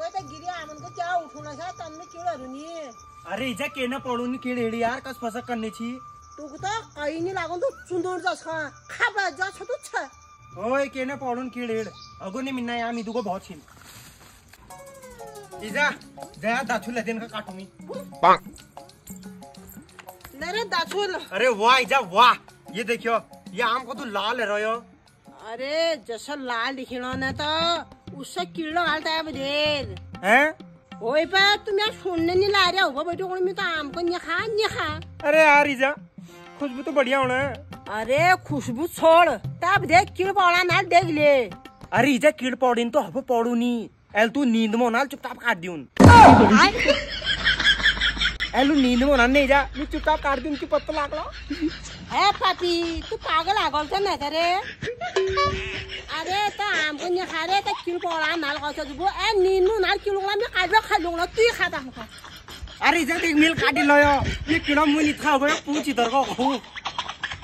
अगं त्या गिरी आमनको त्या उठून अशा त्यांनी किळरुनी अरे इजा केना पडून किळेडी यार कस फसक करण्याची तू तो आईनी लागून तू चुंदूर जास खा जा छतू छ ओय केना पडून किळेड अगो ने मिन्ना या मी दुगो बहुत छिन इजा दया दाछुला देन का काटू मी अरे दाछुल अरे वाह इजा वाह ये देखियो ये आम को तो लाल है रयो अरे जसं लाल दिखिनो ना तो उससे किलो घालता है बदेर हैं ओए पा तुम्हें सुनने नहीं ला रहा हो बेटो मैं तो आम को नहीं खा अरे यार इजा खुशबू तो बढ़िया होना है अरे खुशबू छोड़ तब देख कीड़ पौड़ा ना देख ले अरे इजा कीड़ पौड़ीन तो हब पौड़ू नी एल तू नींद में ना चुपचाप काट दिउन एलू नींद में ना नहीं जा मैं चुपचाप काट दिउन की पत्ता लागलो है पापी तू पागल आगल तो नहीं करे अरे तो आम को नहीं खा रहे तो कीड़ पौड़ा नाल का तो वो ए नींदू नाल कीड़ पौड़ा मैं काट खा लूंगा तू ही खाता अरे इजा देख मिल काटी लो ये कीड़ा मुंह नहीं था हो गया पूछ इधर को